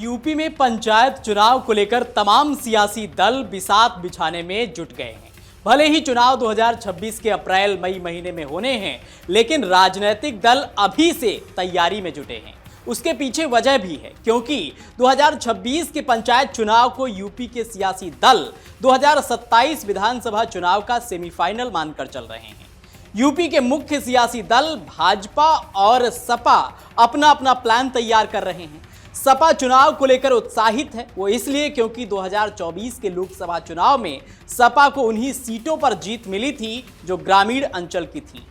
UP में पंचायत चुनाव को लेकर तमाम सियासी दल बिसात बिछाने में जुट गए हैं। भले ही चुनाव 2026 के अप्रैल मई महीने में होने हैं, लेकिन राजनीतिक दल अभी से तैयारी में जुटे हैं। उसके पीछे वजह भी है, क्योंकि 2026 के पंचायत चुनाव को यूपी के सियासी दल 2027 विधानसभा चुनाव का सेमीफाइनल मानकर चल रहे हैं। यूपी के मुख्य सियासी दल भाजपा और सपा अपना अपना प्लान तैयार कर रहे हैं। सपा चुनाव को लेकर उत्साहित है, वो इसलिए क्योंकि 2024 के लोकसभा चुनाव में सपा को उन्हीं सीटों पर जीत मिली थी जो ग्रामीण अंचल की थी,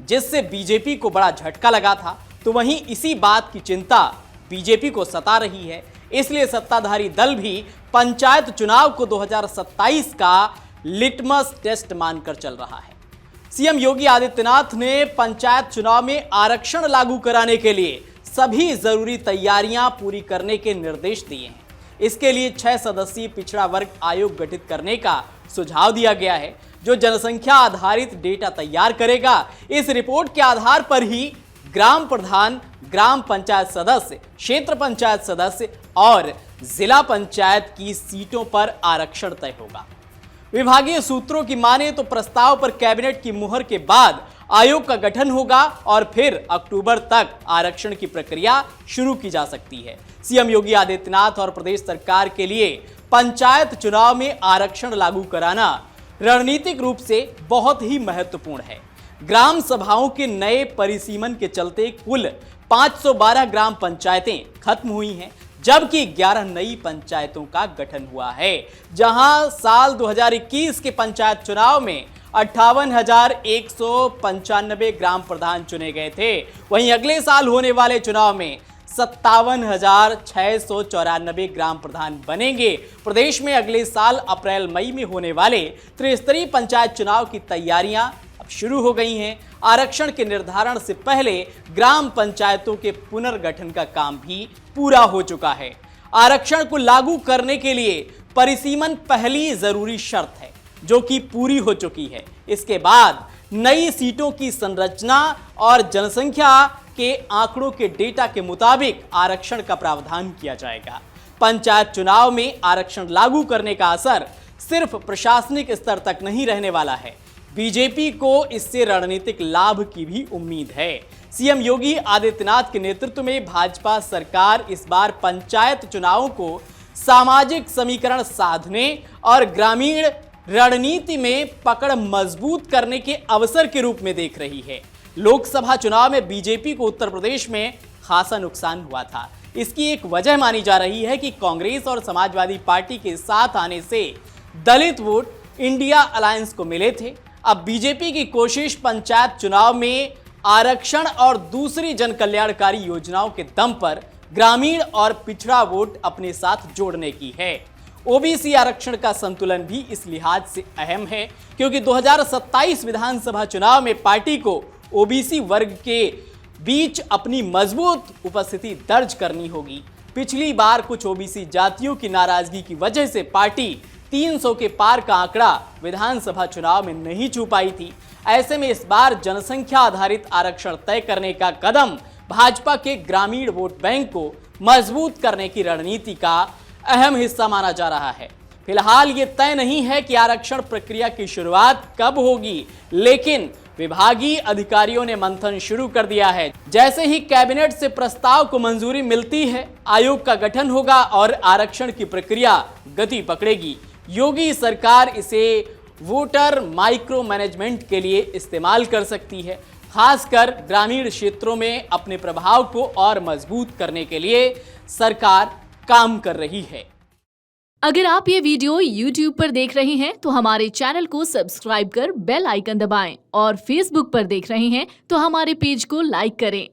जिससे बीजेपी को बड़ा झटका लगा था। तो वहीं इसी बात की चिंता बीजेपी को सता रही है, इसलिए सत्ताधारी दल भी पंचायत चुनाव को 2027 का लिटमस टेस्ट मानकर चल रहा है। सीएम योगी आदित्यनाथ ने पंचायत चुनाव में आरक्षण लागू कराने के लिए सभी जरूरी तैयारियां पूरी करने के निर्देश दिए हैं। इसके लिए 6 सदस्यीय पिछड़ा वर्ग आयोग गठित करने का सुझाव दिया गया है, जो जनसंख्या आधारित डेटा तैयार करेगा। इस रिपोर्ट के आधार पर ही ग्राम प्रधान, ग्राम पंचायत सदस्य, क्षेत्र पंचायत सदस्य और जिला पंचायत की सीटों पर आरक्षण तय होगा। विभागीय सूत्रों की माने तो प्रस्ताव पर कैबिनेट की मुहर के बाद आयोग का गठन होगा और फिर अक्टूबर तक आरक्षण की प्रक्रिया शुरू की जा सकती है। सीएम योगी आदित्यनाथ और प्रदेश सरकार के लिए पंचायत चुनाव में आरक्षण लागू कराना रणनीतिक रूप से बहुत ही महत्वपूर्ण है। ग्राम सभाओं के नए परिसीमन के चलते कुल 512 ग्राम पंचायतें खत्म हुई हैं, जबकि 11 नई पंचायतों का गठन हुआ है। जहां साल 2021 के पंचायत चुनाव में 58,195 ग्राम प्रधान चुने गए थे, वहीं अगले साल होने वाले चुनाव में 57,694 ग्राम प्रधान बनेंगे। प्रदेश में अगले साल अप्रैल मई में होने वाले त्रिस्तरीय पंचायत चुनाव की तैयारियां अब शुरू हो गई हैं। आरक्षण के निर्धारण से पहले ग्राम पंचायतों के पुनर्गठन का काम भी पूरा हो चुका है। आरक्षण को लागू करने के लिए परिसीमन पहली जरूरी शर्त है, जो कि पूरी हो चुकी है। इसके बाद नई सीटों की संरचना और जनसंख्या के आंकड़ों के डेटा के मुताबिक आरक्षण का प्रावधान किया जाएगा। पंचायत चुनाव में आरक्षण लागू करने का असर सिर्फ प्रशासनिक स्तर तक नहीं रहने वाला है। बीजेपी को इससे रणनीतिक लाभ की भी उम्मीद है। सीएम योगी आदित्यनाथ के नेतृत्व में भाजपा सरकार इस बार पंचायत चुनावों को सामाजिक समीकरण साधने और ग्रामीण रणनीति में पकड़ मजबूत करने के अवसर के रूप में देख रही है। लोकसभा चुनाव में बीजेपी को उत्तर प्रदेश में खासा नुकसान हुआ था। इसकी एक वजह मानी जा रही है कि कांग्रेस और समाजवादी पार्टी के साथ आने से दलित वोट इंडिया अलायंस को मिले थे। अब बीजेपी की कोशिश पंचायत चुनाव में आरक्षण और दूसरी जन कल्याणकारी योजनाओं के दम पर ग्रामीण और पिछड़ा वोट अपने साथ जोड़ने की है। ओबीसी आरक्षण का संतुलन भी इस लिहाज से अहम है, क्योंकि 2027 विधानसभा चुनाव में पार्टी को ओबीसी वर्ग के बीच अपनी मजबूत उपस्थिति दर्ज करनी होगी। पिछली बार कुछ ओबीसी जातियों की नाराजगी की वजह से पार्टी 300 के पार का आंकड़ा विधानसभा चुनाव में नहीं छू पाई थी। ऐसे में इस बार जनसंख्या आधारित आरक्षण तय करने का कदम भाजपा के ग्रामीण वोट बैंक को मजबूत करने की रणनीति का अहम हिस्सा माना जा रहा है। फिलहाल ये तय नहीं है कि आरक्षण प्रक्रिया की शुरुआत कब होगी, लेकिन विभागीय अधिकारियों ने मंथन शुरू कर दिया है। जैसे ही कैबिनेट से प्रस्ताव को मंजूरी मिलती है, आयोग का गठन होगा और आरक्षण की प्रक्रिया गति पकड़ेगी। योगी सरकार इसे वोटर माइक्रो मैनेजमेंट के लिए इस्तेमाल कर सकती है। खासकर ग्रामीण क्षेत्रों में अपने प्रभाव को और मजबूत करने के लिए सरकार काम कर रही है। अगर आप ये वीडियो YouTube पर देख रहे हैं तो हमारे चैनल को सब्सक्राइब कर बेल आइकन दबाएं और Facebook पर देख रहे हैं तो हमारे पेज को लाइक करें।